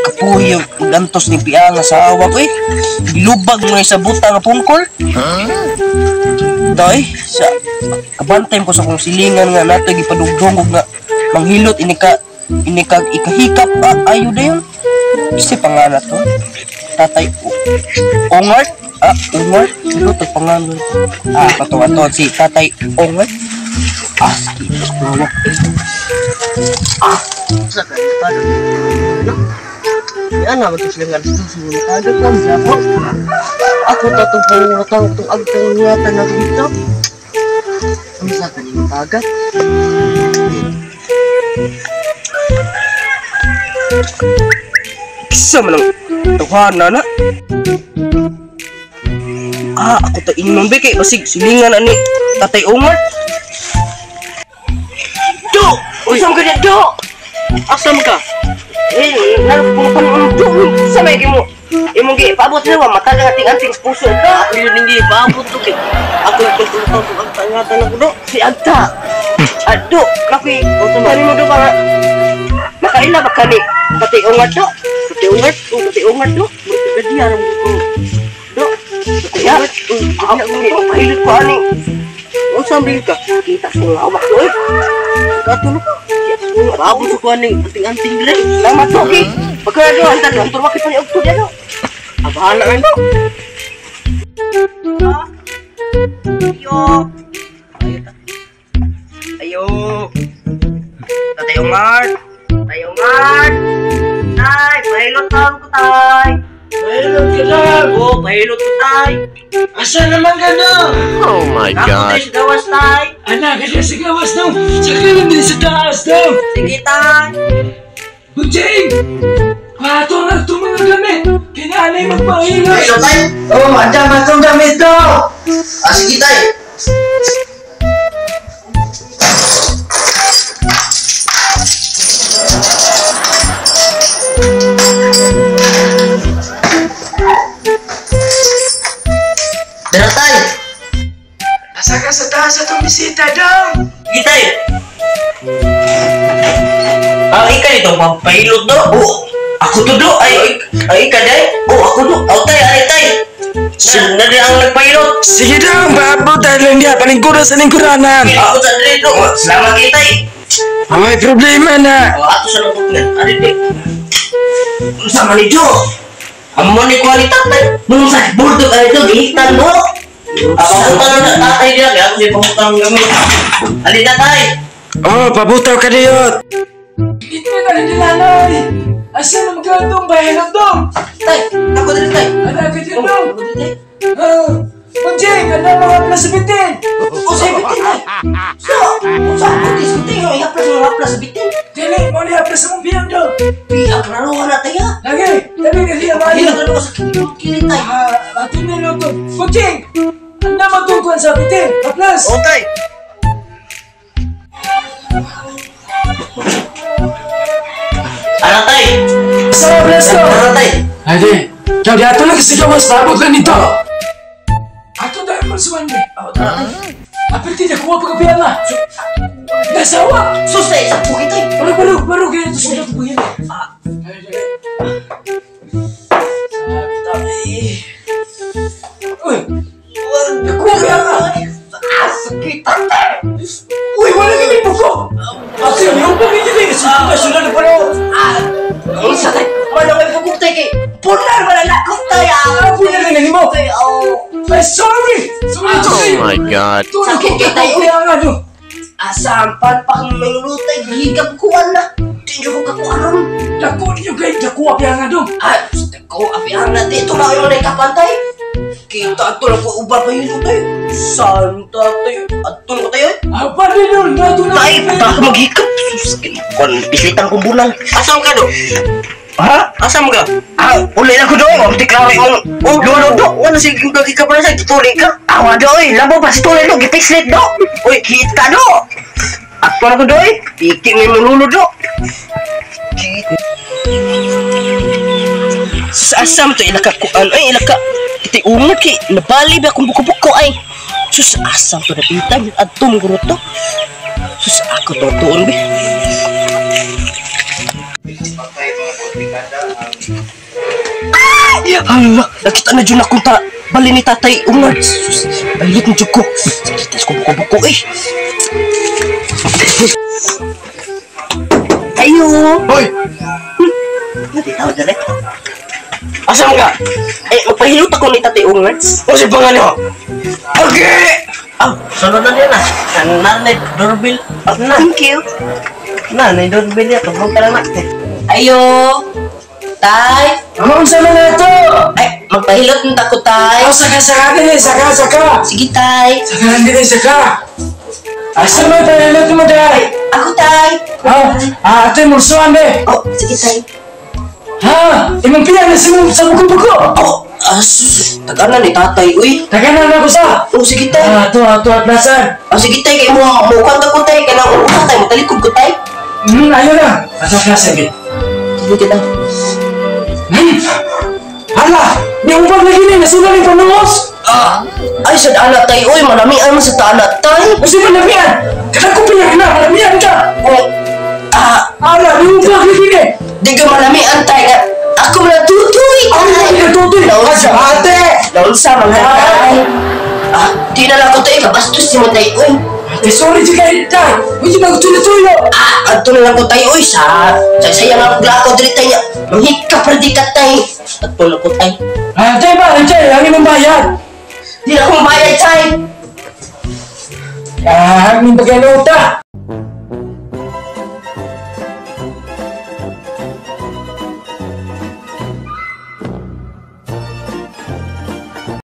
Kapuyo gantos ni piang sa awa ko eh. Lubag mo sa buta nga pungkol. Doy, sa kabantay ko sa kong silingan nga nato gipadugdungog nga manghilot inika ikahikap ayo dayon. Kasi pangalan to. Tatay Ongart. Ongart. Sino to pangalan? Patawa si Tatay Ongart. Sakit ko. Sakit pa. Yan na magkasilangan sa sumunod agad lang siapa. Ako tatong pangutang itong agtang ngatan na dito. Ang sakit yung agad. Isa mo lang tuhanan na. Ako ta inyong beke basig silingan ani Tatay Omar. Do! Usam ka na do! Asam ka? Nalapang do! Samay mo imong gipaabot na mata nga anting puso ka. Ako yun hindi ipaabot to kay. Ako yung tulong ang tangatan na ko do. Si Agta. Do! Nakoy usaman mo do para makaila ba kani? Tatay Omar do? Tatay Omar do? Magkagadiyan ang ko. Do! Ya, ako pahilot ko ani. Ang sambil ka, kita sa awak ko eh. Katulog ko. Bago sa kuha ng anting-anting dili. Salamat po, okay. Pagka doon, ang turwaki pa ni Ogto dyan, no? Abahala nga, no? Ayo. Tatay Omar. Tay, pahilot lang ko, tay. Pahilot ka lang. Oo, pahilot ko, tay. Asa naman ka na? Oh my God. Ako sa gawas, tay. Anak, kasi sa gawas daw. Sakay lang din sa taas daw. Sige, tay. Bunjing! Pato na ito mga gamit. Kinanay magpahilot. Ay, tay. Oh, andyan ba itong gamit daw? Sige, tay. Dara, tay. Asa ka sa taas at bisita daw. Sige, tay. Ikaw ito, papahilot do. Ako to do. Ikaw, day. Ako do. Tay, tay. Nadi ang nagpahilot. Sige daw, baabo dahil hindi paningkuran sa lingkuranan. Ako sa dito. Salamat kayo, tay. May problema na. Ato sa nabot nga. Adik. Sama ni Jo. Amo ni kualitas tay. Nung sa bulto ka ito, gihitan mo. Pamutang na tatay niya. Kaya ako siya pamutang gamit. Alita, tay. Oh, pabutaw ka diyot. Ito na rin nilalay. Asa na magandong bayan dong? Tay, ako din, tay. Anak ka dyan dong. Ako din, tay. Bunjing, ano mga plasabitin? Sa bitin, tay. Sa bitin, bitin. Haplas, bitin. Dili, mo niya sa mong biyang dong. Piyak na luha na tayo. Lagi, tabi ka siya ba? Hilang na luha sa kilit, tay. Ato na lang to. Bunjing, ano matungkuhan sa bitin? Haplas. tay. Ano, tay? Sa haplas to. Ano, tay? Ade, kau di ato lang kasi gawas babot lang nito. Ato dahil malsuan niya. Apil tidak kuha pagkabihan na. Nasawa. Susay, sa puki, tay. Baru kaya ito sudah tubuh yan. Uy, nakuha kaya ka. Sakit, tay. Uy, wala kami buko. Kasi yung pamilya na sudah na pala. Isa, tay. Wala kami pagkuk, tay, kay. Punar, wala lakot, tay. Punar na nani mo. Tay, Ay, sorry. Oh my God. Sakit kay tayo. Kaya nga no. Asampan pa kang may lutay, higap kuwan na. Tinyo ko kakuaron. Dako niyo kay dako kaya nga dong. Ko apihan na dito na yung nakapantay. Kita ato lang ko uba pa yun lutay. Santa tayo. Ato lang ko tayo. Apa din yun? Nato na. Tay, baka maghikap. Suskin. Kon, pisitan kong bunang. Asam ka do? Ha? Asam ka? Ulay na ko do. Amtik laway mo. Lolo do. Wala sige kong kagikap na sa gituloy ka. Awa do, oy. Labo pa si tuloy do. Gipislit do. Uy, hit ka do. Ato na ko do, oy. Piki may manulo do. Sa asam to ilaka kuan ay ilaka iti ungat ki nabali ba kung buko-buko ay sus asam to napitan adtom guro to sus ako to tuon be Hala, nakita na dyan akong bali ni tatay Ungad. Sus, balit mo dyan ko. Sakit ko buko-buko eh. Ayo. Hoy! Natitawad na rin. Asa mo ka? Magpahilot ako ni tatay Ungad. O si pangalan mo? Okay! Sunod na niya na. Nanay doorbell. Thank you. Nanay doorbell niya. Tugmong ka lang natin. Ayo. Tay. Ang sama na ito! Ay, magpahilot ng tako, tay. Saka din eh, saka! Sige, tay. Saka din eh, saka! Asa mo tayo, luto mo tayo! Ako, tay. Ito yung mursuan eh! Oh, sige, tay. Imong piyan na sa buko-buko! Oh, tagana ni tatay, uy. Taganan ako sa! Oh, sige, tay. Ito at nasan! Oh, sige, tay. Kaya mo, mukha ko, tay. Kaya na, mukha, tay. Matalikod ko, tay. Ayun na! Ito at nasan, eh! Sige, tay. Hala! Di upag na gini, nasunan yung panungos! Ay, sa anak, tay. Uy, marami ay mo sa anak, tay. Kasi malamian! Kanang ko pinagina, malamian ka! Oh, Hala, di upag na gini! di ka marami ang tay. Ako malatutoy, Ay, tay. natutoy! Ate! Naunsa, mga tay. Di na lang ko, tay. Kabastos si mo, tay. Uy. Sorry si kayo, tay! Huwag yung magtuloy-tuloy! Ato na lang ko tayo, uy, sayang ang glako dito tayo. Manghikap na di ka tayo. Ato na ko tayo. Tay ba? Tay, ang imong bayad! Di na akong bayad, tay. Ang imong bagay na uta!